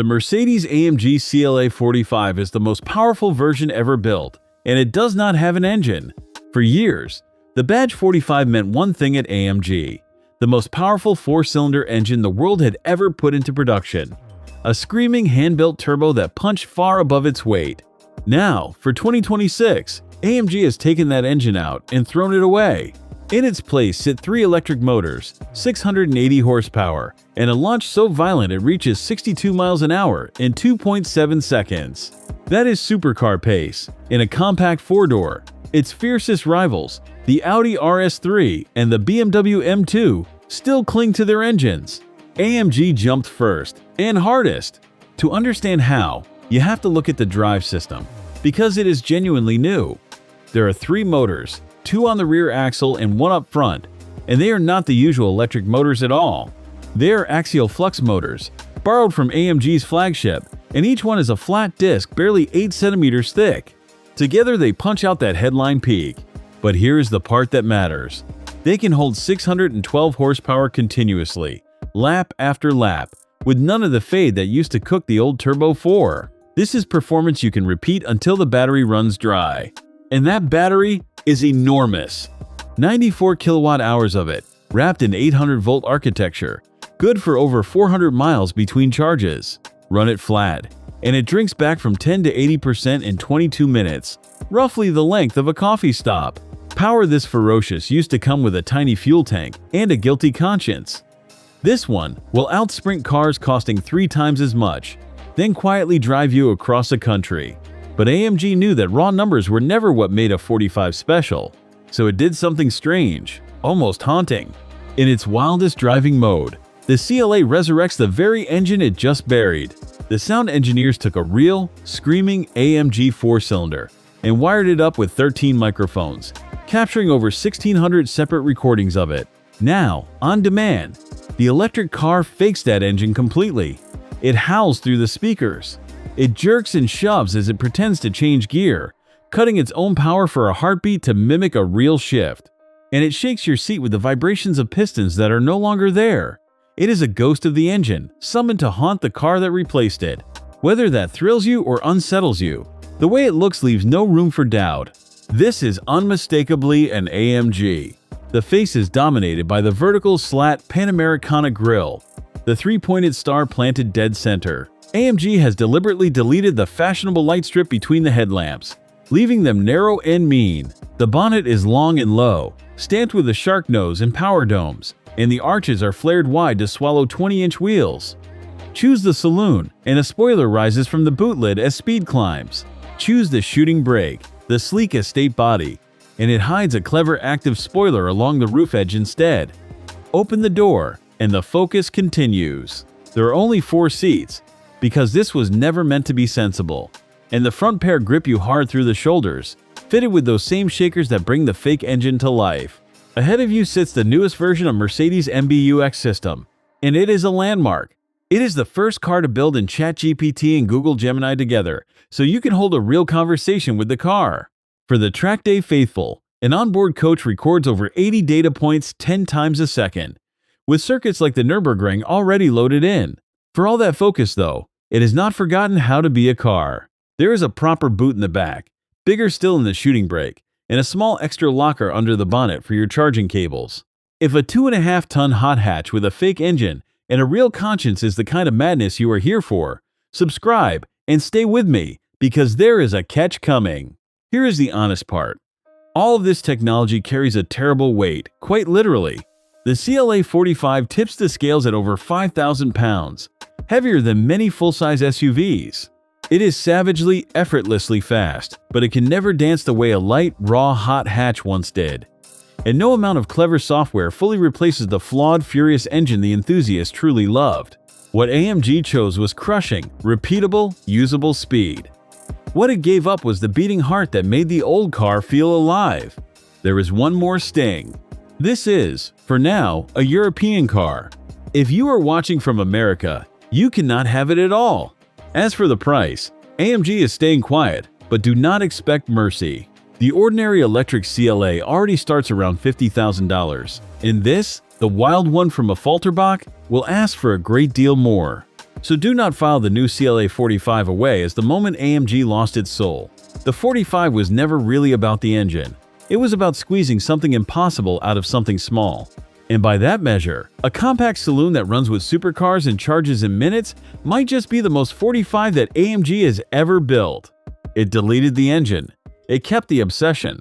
The Mercedes-AMG CLA 45 is the most powerful version ever built, and it does not have an engine. For years, the badge 45 meant one thing at AMG: the most powerful four-cylinder engine the world had ever put into production. A screaming hand-built turbo that punched far above its weight. Now, for 2026, AMG has taken that engine out and thrown it away. In its place sit 3 electric motors, 680 horsepower, and a launch so violent it reaches 62 miles an hour in 2.7 seconds. That is supercar pace, in a compact 4-door. Its fiercest rivals, the Audi RS3 and the BMW M2, still cling to their engines. AMG jumped first and hardest. To understand how, you have to look at the drive system, because it is genuinely new. There are 3 motors, 2 on the rear axle and 1 up front, and they are not the usual electric motors at all. They are Axial Flux motors, borrowed from AMG's flagship, and each one is a flat disc barely 8 centimeters thick. Together they punch out that headline peak. But here's the part that matters. They can hold 612 horsepower continuously, lap after lap, with none of the fade that used to cook the old Turbo 4. This is performance you can repeat until the battery runs dry. And that battery is enormous. 94 kilowatt hours of it, wrapped in 800-volt architecture, good for over 400 miles between charges. Run it flat, and it drinks back from 10 to 80% in 22 minutes, roughly the length of a coffee stop. Power this ferocious used to come with a tiny fuel tank and a guilty conscience. This one will outsprint cars costing 3 times as much, then quietly drive you across the country. But AMG knew that raw numbers were never what made a 45 special, so it did something strange, almost haunting. In its wildest driving mode, the CLA resurrects the very engine it just buried. The sound engineers took a real, screaming AMG 4-cylinder and wired it up with 13 microphones, capturing over 1,600 separate recordings of it. Now, on demand, the electric car fakes that engine completely. It howls through the speakers. It jerks and shoves as it pretends to change gear, cutting its own power for a heartbeat to mimic a real shift. And it shakes your seat with the vibrations of pistons that are no longer there. It is a ghost of the engine, summoned to haunt the car that replaced it. Whether that thrills you or unsettles you, the way it looks leaves no room for doubt. This is unmistakably an AMG. The face is dominated by the vertical slat Panamericana grille, the 3-pointed star planted dead center. AMG has deliberately deleted the fashionable light strip between the headlamps, leaving them narrow and mean. The bonnet is long and low, stamped with a shark nose and power domes, and the arches are flared wide to swallow 20-inch wheels. Choose the saloon, and a spoiler rises from the boot lid as speed climbs. Choose the shooting brake, the sleek estate body, and it hides a clever active spoiler along the roof edge instead. Open the door, and the focus continues. There are only 4 seats, because this was never meant to be sensible, and the front pair grip you hard through the shoulders, fitted with those same shakers that bring the fake engine to life. Ahead of you sits the newest version of Mercedes-AMG UX system, and it is a landmark. It is the first car to build in ChatGPT and Google Gemini together, so you can hold a real conversation with the car. For the track day faithful, an onboard coach records over 80 data points 10 times a second, with circuits like the Nürburgring already loaded in. For all that focus though, it has not forgotten how to be a car. There is a proper boot in the back, bigger still in the shooting brake, and a small extra locker under the bonnet for your charging cables. If a 2.5-ton hot hatch with a fake engine and a real conscience is the kind of madness you are here for, subscribe and stay with me, because there is a catch coming. Here is the honest part. All of this technology carries a terrible weight, quite literally. The CLA 45 tips the scales at over 5,000 pounds, heavier than many full-size SUVs. It is savagely, effortlessly fast, but it can never dance the way a light, raw, hot hatch once did. And no amount of clever software fully replaces the flawed, furious engine the enthusiast truly loved. What AMG chose was crushing, repeatable, usable speed. What it gave up was the beating heart that made the old car feel alive. There is one more sting. This is, for now, a European car. If you are watching from America, you cannot have it at all. As for the price, AMG is staying quiet, but do not expect mercy. The ordinary electric CLA already starts around $50,000, and this, the wild one from a Falterbach, will ask for a great deal more. So do not file the new CLA 45 away as the moment AMG lost its soul. The 45 was never really about the engine. It was about squeezing something impossible out of something small. And by that measure, a compact saloon that runs with supercars and charges in minutes might just be the most 45 that AMG has ever built. It deleted the engine. It kept the obsession.